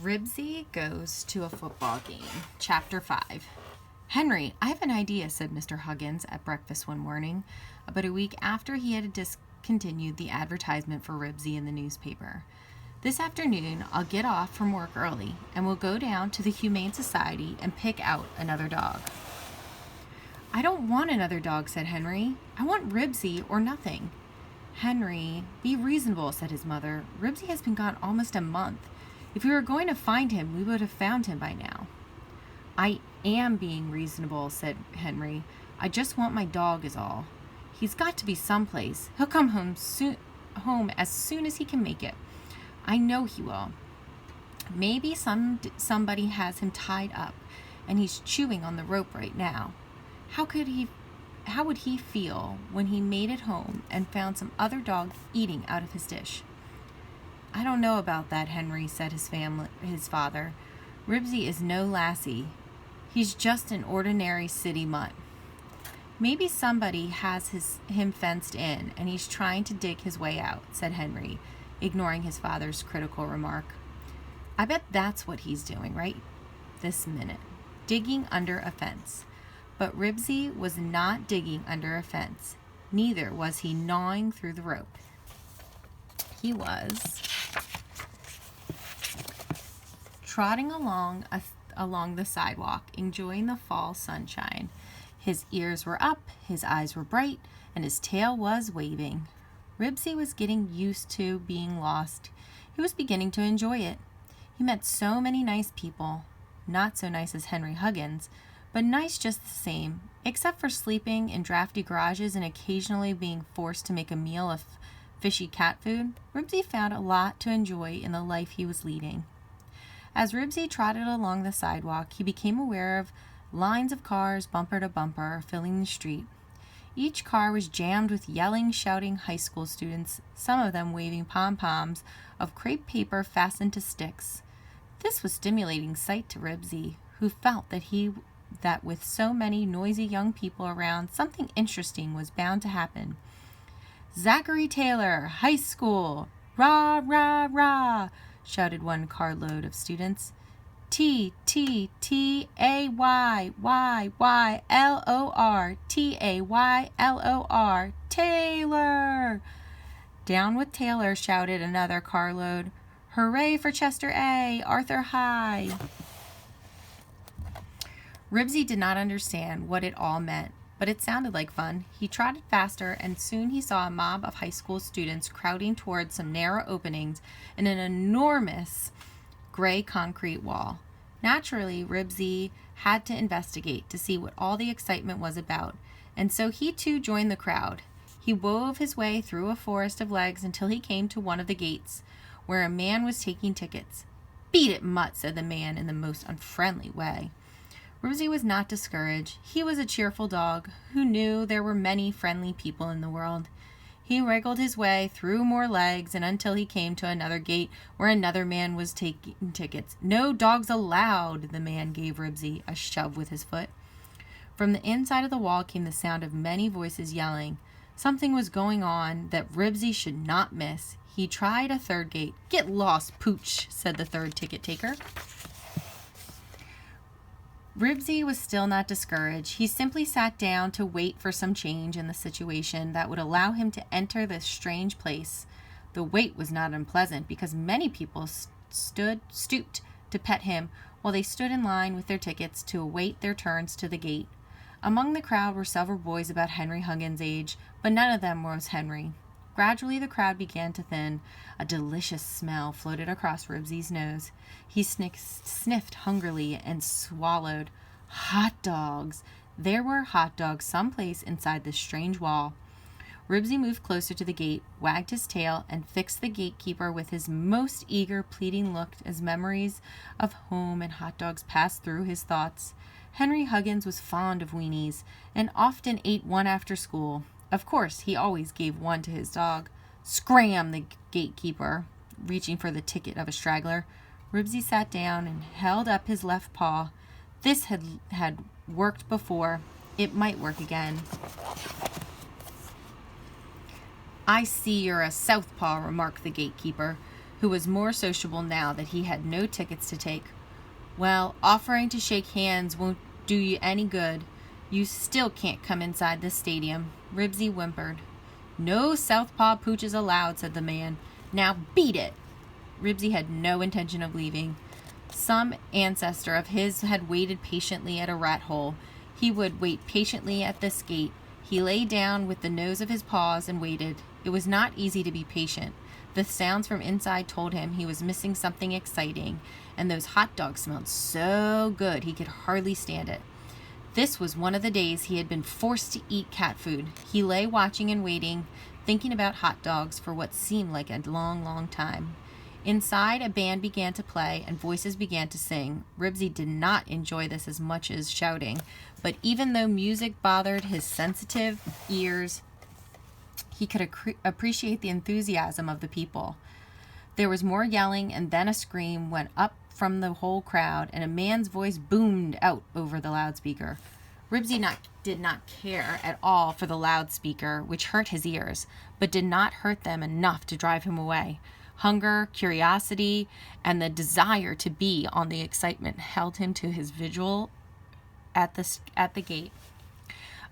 Ribsy goes to a football game. Chapter 5. Henry, I have an idea, said Mr. Huggins at breakfast one morning, about a week after he had discontinued the advertisement for Ribsy in the newspaper. This afternoon, I'll get off from work early, and we'll go down to the Humane Society and pick out another dog. I don't want another dog, said Henry. I want Ribsy or nothing. Henry, be reasonable, said his mother. Ribsy has been gone almost a month. If we were going to find him, we would have found him by now. I am being reasonable, said Henry. I just want my dog is all. He's got to be someplace. He'll come home as soon as he can make it. I know he will. Maybe somebody has him tied up, and he's chewing on the rope right now. How would he feel when he made it home and found some other dog eating out of his dish? I don't know about that, Henry, said his father. Ribsy is no lassie. He's just an ordinary city mutt. Maybe somebody has him fenced in, and he's trying to dig his way out, said Henry, ignoring his father's critical remark. I bet that's what he's doing right this minute, digging under a fence. But Ribsy was not digging under a fence. Neither was he gnawing through the rope. He was trotting along the sidewalk, enjoying the fall sunshine. His ears were up, his eyes were bright, and his tail was waving. Ribsy was getting used to being lost. He was beginning to enjoy it. He met so many nice people, not so nice as Henry Huggins, but nice just the same, except for sleeping in drafty garages and occasionally being forced to make a meal of fishy cat food. Ribsy found a lot to enjoy in the life he was leading. As Ribsy trotted along the sidewalk, he became aware of lines of cars, bumper to bumper, filling the street. Each car was jammed with yelling, shouting high school students, some of them waving pom-poms of crepe paper fastened to sticks. This was stimulating sight to Ribsy, who felt that with so many noisy young people around, something interesting was bound to happen. Zachary Taylor, high school! Rah, rah, rah! Shouted one carload of students. T-T-T-A-Y-Y-Y-L-O-R, T-A-Y-L-O-R, Taylor! Down with Taylor, shouted another carload. Hooray for Chester A, Arthur High! Ribsy did not understand what it all meant, but it sounded like fun. He trotted faster, and soon he saw a mob of high school students crowding towards some narrow openings in an enormous gray concrete wall. Naturally, Ribsy had to investigate to see what all the excitement was about, and so he too joined the crowd. He wove his way through a forest of legs until he came to one of the gates, where a man was taking tickets. "Beat it, mutt," said the man in the most unfriendly way. Ribsy was not discouraged. He was a cheerful dog who knew there were many friendly people in the world. He wriggled his way through more legs and until he came to another gate where another man was taking tickets. "No dogs allowed," the man gave Ribsy a shove with his foot. From the inside of the wall came the sound of many voices yelling. Something was going on that Ribsy should not miss. He tried a third gate. "Get lost, pooch," said the third ticket taker. Ribsy was still not discouraged. He simply sat down to wait for some change in the situation that would allow him to enter this strange place. The wait was not unpleasant because many people stooped to pet him while they stood in line with their tickets to await their turns to the gate. Among the crowd were several boys about Henry Huggins' age, but none of them was Henry. Gradually the crowd began to thin. A delicious smell floated across Ribsy's nose. He sniffed hungrily and swallowed. Hot dogs! There were hot dogs someplace inside this strange wall. Ribsy moved closer to the gate, wagged his tail, and fixed the gatekeeper with his most eager, pleading look as memories of home and hot dogs passed through his thoughts. Henry Huggins was fond of weenies and often ate one after school. Of course, he always gave one to his dog. "Scram!" the gatekeeper, reaching for the ticket of a straggler. Ribsy sat down and held up his left paw. This had worked before. It might work again. "I see you're a southpaw," remarked the gatekeeper. who was more sociable now that he had no tickets to take. "Well, offering to shake hands won't do you any good. You still can't come inside this stadium," Ribsy whimpered. "No southpaw pooches allowed," said the man. "Now beat it." Ribsy had no intention of leaving. Some ancestor of his had waited patiently at a rat hole. He would wait patiently at this gate. He lay down with the nose of his paws and waited. It was not easy to be patient. The sounds from inside told him he was missing something exciting, and those hot dogs smelled so good he could hardly stand it. This was one of the days he had been forced to eat cat food. He lay watching and waiting, thinking about hot dogs for what seemed like a long, long time. Inside, a band began to play and voices began to sing. Ribsy did not enjoy this as much as shouting, but even though music bothered his sensitive ears, he could appreciate the enthusiasm of the people. There was more yelling, and then a scream went up from the whole crowd, and a man's voice boomed out over the loudspeaker. Ribsy did not care at all for the loudspeaker, which hurt his ears, but did not hurt them enough to drive him away. Hunger, curiosity, and the desire to be on the excitement held him to his vigil at the gate.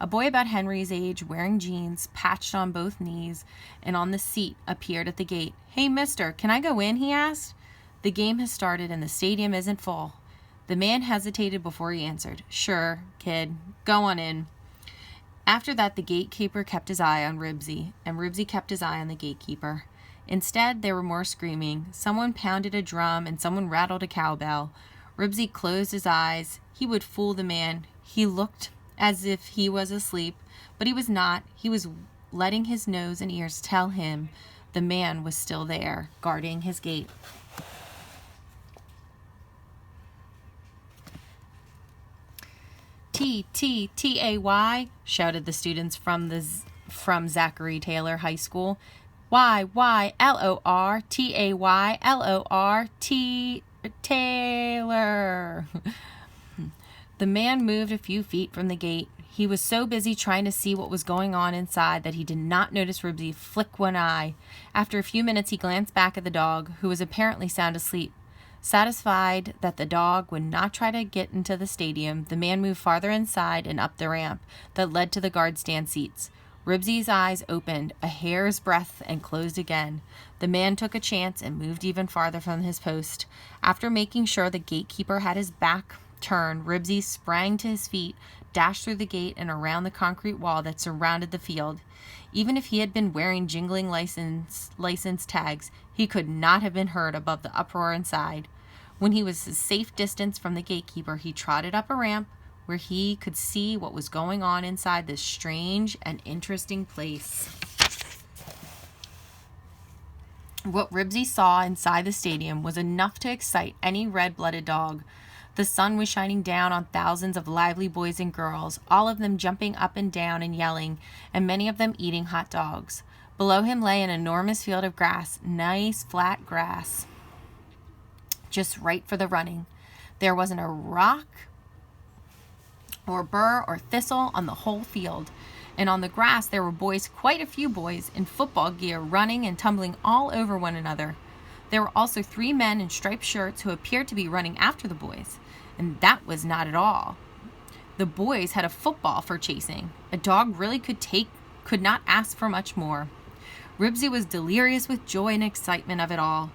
A boy about Henry's age, wearing jeans, patched on both knees, and on the seat, appeared at the gate. "Hey, mister, can I go in?" he asked. "The game has started and the stadium isn't full." The man hesitated before he answered. "Sure, kid, go on in." After that, the gatekeeper kept his eye on Ribsy, and Ribsy kept his eye on the gatekeeper. Instead, there were more screaming. Someone pounded a drum and someone rattled a cowbell. Ribsy closed his eyes. He would fool the man. He looked as if he was asleep, but he was not. He was letting his nose and ears tell him the man was still there, guarding his gate. T-T-T-A-Y, shouted the students from Zachary Taylor High School. Y-Y-L-O-R, T-A-Y-L-O-R, Taylor. The man moved a few feet from the gate. He was so busy trying to see what was going on inside that he did not notice Ribsy flick one eye. After a few minutes, he glanced back at the dog, who was apparently sound asleep. Satisfied that the dog would not try to get into the stadium, the man moved farther inside and up the ramp that led to the guard stand seats. Ribsy's eyes opened a hair's breadth and closed again. The man took a chance and moved even farther from his post. After making sure the gatekeeper had his back turned, Ribsy sprang to his feet, dashed through the gate and around the concrete wall that surrounded the field. Even if he had been wearing jingling license tags, he could not have been heard above the uproar inside. When he was a safe distance from the gatekeeper, he trotted up a ramp where he could see what was going on inside this strange and interesting place. What Ribsy saw inside the stadium was enough to excite any red-blooded dog. The sun was shining down on thousands of lively boys and girls, all of them jumping up and down and yelling, and many of them eating hot dogs. Below him lay an enormous field of grass, nice flat grass, just right for the running. There wasn't a rock or burr or thistle on the whole field, and on the grass there were boys, quite a few boys, in football gear, running and tumbling all over one another. There were also 3 men in striped shirts who appeared to be running after the boys, and that was not at all. The boys had a football for chasing. A dog really could not ask for much more. Ribsy was delirious with joy and excitement of it all.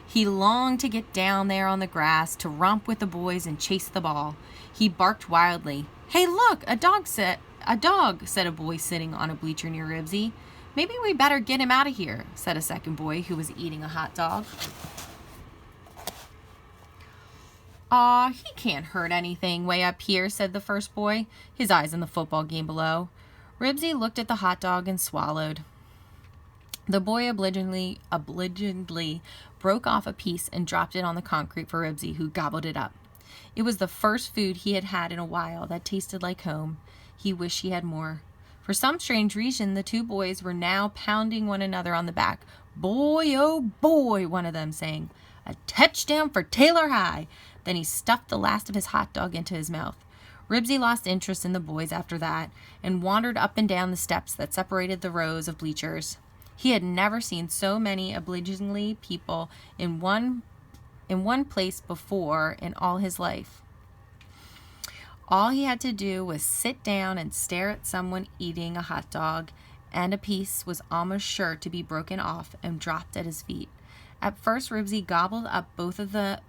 He longed to get down there on the grass, to romp with the boys and chase the ball. He barked wildly. "Hey, look, a dog," said a boy sitting on a bleacher near Ribsy. "Maybe we better get him out of here," said a second boy who was eating a hot dog. "Aw, he can't hurt anything way up here," said the first boy, his eyes on the football game below. Ribsy looked at the hot dog and swallowed. The boy obligingly broke off a piece and dropped it on the concrete for Ribsy, who gobbled it up. It was the first food he had had in a while that tasted like home. He wished he had more. For some strange reason, the 2 boys were now pounding one another on the back. "Boy, oh boy," one of them sang. "A touchdown for Taylor High." Then he stuffed the last of his hot dog into his mouth. Ribsy lost interest in the boys after that and wandered up and down the steps that separated the rows of bleachers. He had never seen so many obligingly people in one place before in all his life. All he had to do was sit down and stare at someone eating a hot dog, and a piece was almost sure to be broken off and dropped at his feet. At first, Ribsy gobbled up both the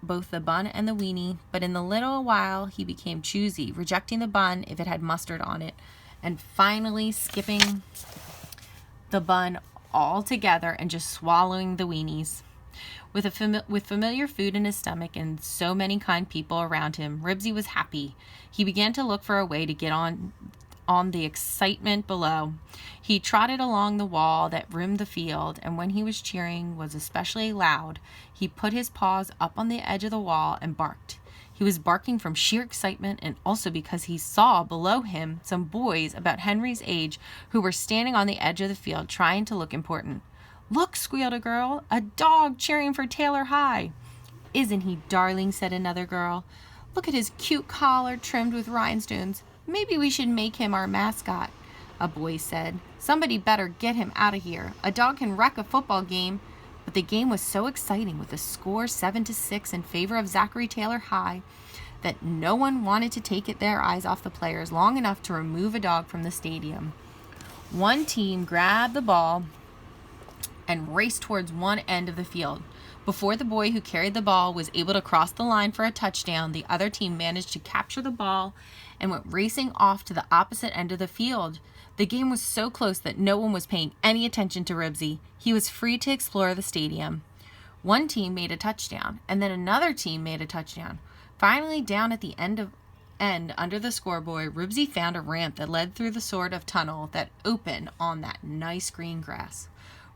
bun and the weenie, but in a little while he became choosy, rejecting the bun if it had mustard on it, and finally skipping the bun altogether and just swallowing the weenies. With familiar food in his stomach and so many kind people around him, Ribsy was happy. He began to look for a way to get on the excitement below. He trotted along the wall that rimmed the field, and when he was cheering was especially loud, he put his paws up on the edge of the wall and barked. He was barking from sheer excitement and also because he saw below him some boys about Henry's age who were standing on the edge of the field trying to look important. "Look," squealed a girl, "a dog cheering for Taylor High." "Isn't he darling?" said another girl. "Look at his cute collar trimmed with rhinestones. Maybe we should make him our mascot," a boy said. "Somebody better get him out of here. A dog can wreck a football game." But the game was so exciting, with the score 7-6 in favor of Zachary Taylor High, that no one wanted to take their eyes off the players long enough to remove a dog from the stadium. One team grabbed the ball and raced towards one end of the field. Before the boy who carried the ball was able to cross the line for a touchdown, the other team managed to capture the ball and went racing off to the opposite end of the field. The game was so close that no one was paying any attention to Ribsy. He was free to explore the stadium. One team made a touchdown, and then another team made a touchdown. Finally, down at the end under the scoreboard, Ribsy found a ramp that led through the sort of tunnel that opened on that nice green grass.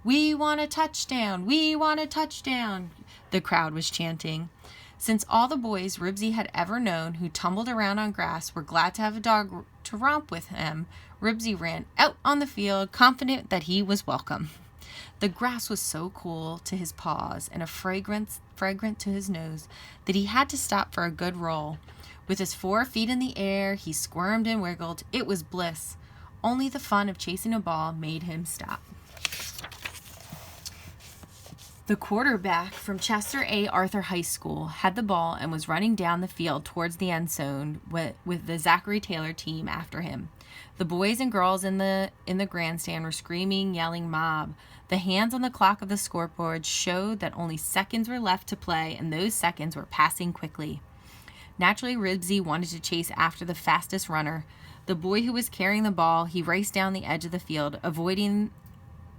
"We want a touchdown! We want a touchdown!" the crowd was chanting. Since all the boys Ribsy had ever known who tumbled around on grass were glad to have a dog to romp with him, Ribsy ran out on the field, confident that he was welcome. The grass was so cool to his paws and a fragrant to his nose that he had to stop for a good roll. With his 4 feet in the air, he squirmed and wiggled. It was bliss. Only the fun of chasing a ball made him stop. The quarterback from Chester A. Arthur High School had the ball and was running down the field towards the end zone with the Zachary Taylor team after him. The boys and girls in the grandstand were screaming, yelling mob. The hands on the clock of the scoreboard showed that only seconds were left to play, and those seconds were passing quickly. Naturally, Ribsy wanted to chase after the fastest runner. The boy who was carrying the ball, he raced down the edge of the field, avoiding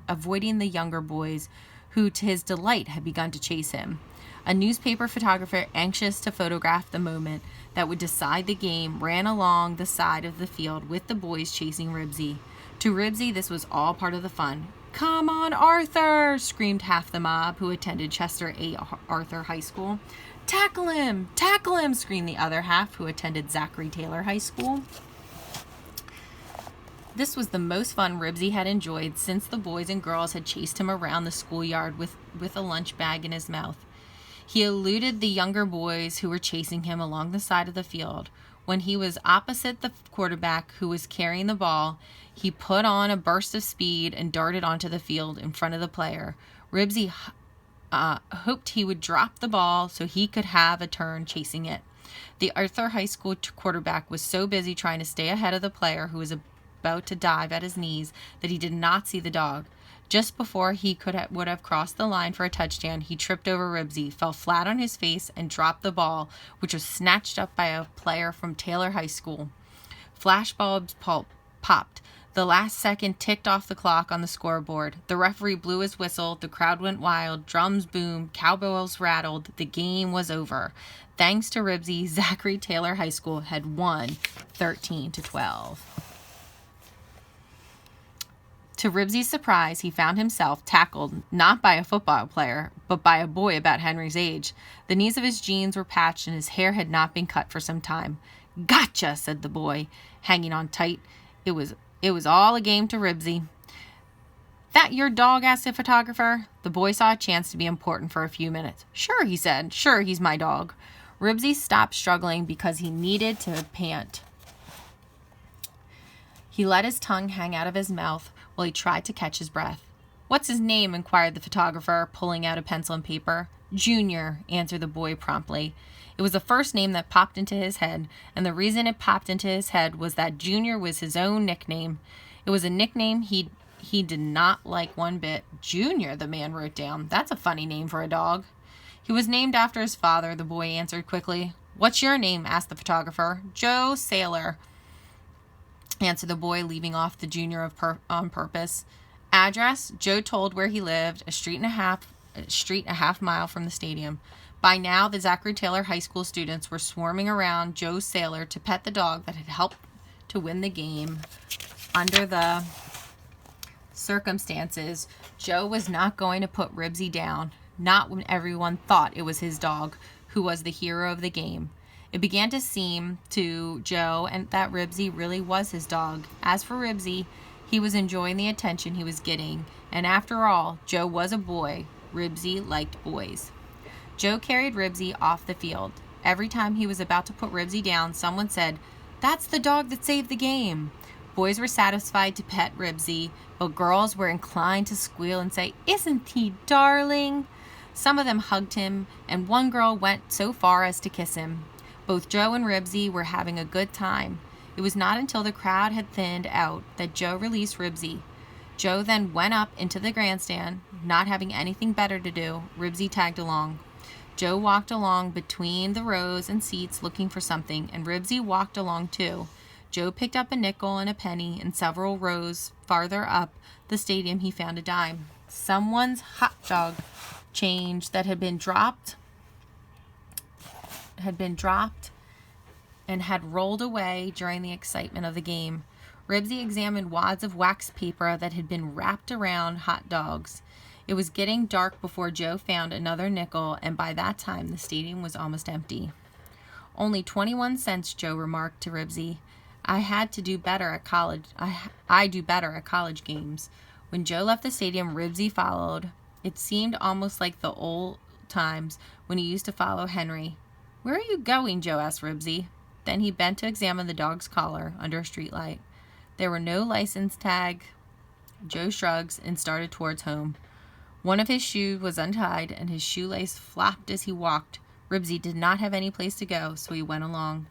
the younger boys, who, to his delight, had begun to chase him. A newspaper photographer, anxious to photograph the moment that would decide the game, ran along the side of the field with the boys chasing Ribsy. To Ribsy, this was all part of the fun. "Come on, Arthur!" screamed half the mob who attended Chester A. Arthur High School. "Tackle him! Tackle him!" screamed the other half who attended Zachary Taylor High School. This was the most fun Ribsy had enjoyed since the boys and girls had chased him around the schoolyard with a lunch bag in his mouth. He eluded the younger boys who were chasing him along the side of the field. When he was opposite the quarterback who was carrying the ball, he put on a burst of speed and darted onto the field in front of the player. Ribsy hoped he would drop the ball so he could have a turn chasing it. The Arthur High School quarterback was so busy trying to stay ahead of the player who was about to dive at his knees that he did not see the dog. Just before he would have crossed the line for a touchdown, he tripped over Ribsy, fell flat on his face, and dropped the ball, which was snatched up by a player from Taylor High School. Flashbulbs popped. The last second ticked off the clock on the scoreboard. The referee blew his whistle. The crowd went wild. Drums boomed. Cowbells rattled. The game was over. Thanks to Ribsy, Zachary Taylor High School had won 13-12. To Ribsy's surprise, he found himself tackled not by a football player, but by a boy about Henry's age. The knees of his jeans were patched and his hair had not been cut for some time. "Gotcha," said the boy, hanging on tight. It was all a game to Ribsy. "That your dog?" asked the photographer. The boy saw a chance to be important for a few minutes. "Sure," he said. "Sure, he's my dog." Ribsy stopped struggling because he needed to pant. He let his tongue hang out of his mouth while he tried to catch his breath. "What's his name?" inquired the photographer, pulling out a pencil and paper. "Junior," answered the boy promptly. It was the first name that popped into his head, and the reason it popped into his head was that Junior was his own nickname. It was a nickname he did not like one bit. "Junior," the man wrote down. "That's a funny name for a dog." "He was named after his father," the boy answered quickly. "What's your name?" asked the photographer. "Joe Sailor," answered the boy, leaving off the Junior on purpose. Address: Joe told where he lived, a street and a half mile from the stadium. By now, the Zachary Taylor High School students were swarming around Joe Sailor to pet the dog that had helped to win the game. Under the circumstances, Joe was not going to put Ribsy down, not when everyone thought it was his dog who was the hero of the game. It began to seem to Joe and that Ribsy really was his dog. As for Ribsy, he was enjoying the attention he was getting, and after all, Joe was a boy. Ribsy liked boys. Joe carried Ribsy off the field. Every time he was about to put Ribsy down, someone said, "That's the dog that saved the game." Boys were satisfied to pet Ribsy, but girls were inclined to squeal and say, "Isn't he darling?" Some of them hugged him, and one girl went so far as to kiss him. Both Joe and Ribsy were having a good time. It was not until the crowd had thinned out that Joe released Ribsy. Joe then went up into the grandstand. Not having anything better to do, Ribsy tagged along. Joe walked along between the rows and seats looking for something, and Ribsy walked along too. Joe picked up a nickel and a penny, and several rows farther up the stadium he found a dime. Someone's hot dog change that had been dropped and had rolled away during the excitement of the game. Ribsy examined wads of wax paper that had been wrapped around hot dogs. It was getting dark before Joe found another nickel, and by that time the stadium was almost empty. "Only 21 cents, Joe remarked to Ribsy. I do better at college games." When Joe left the stadium, Ribsy followed. It seemed almost like the old times when he used to follow Henry. "Where are you going?" Joe asked Ribsy. Then he bent to examine the dog's collar under a streetlight. There were no license tag. Joe shrugged and started towards home. One of his shoes was untied, and his shoelace flapped as he walked. Ribsy did not have any place to go, so he went along.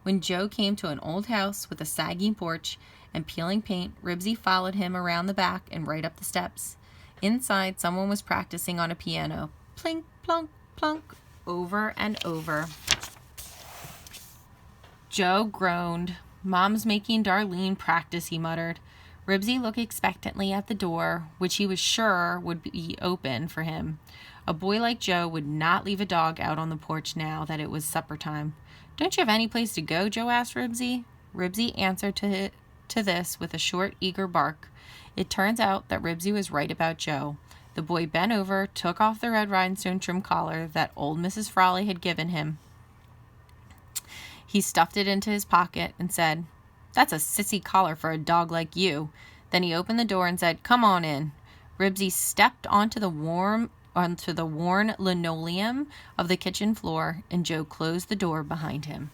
When Joe came to an old house with a sagging porch and peeling paint, Ribsy followed him around the back and right up the steps. Inside, someone was practicing on a piano. Plink, plunk, plunk, over and over. Joe groaned. "Mom's making Darlene practice," he muttered. Ribsy looked expectantly at the door, which he was sure would be open for him. A boy like Joe would not leave a dog out on the porch now that it was supper time. "Don't you have any place to go?" Joe asked Ribsy. Ribsy answered to this with a short, eager bark. It turns out that Ribsy was right about Joe. The boy bent over, took off the red rhinestone trim collar that old Mrs. Frawley had given him. He stuffed it into his pocket and said, "That's a sissy collar for a dog like you." Then he opened the door and said, "Come on in." Ribsy stepped onto the worn linoleum of the kitchen floor, and Joe closed the door behind him.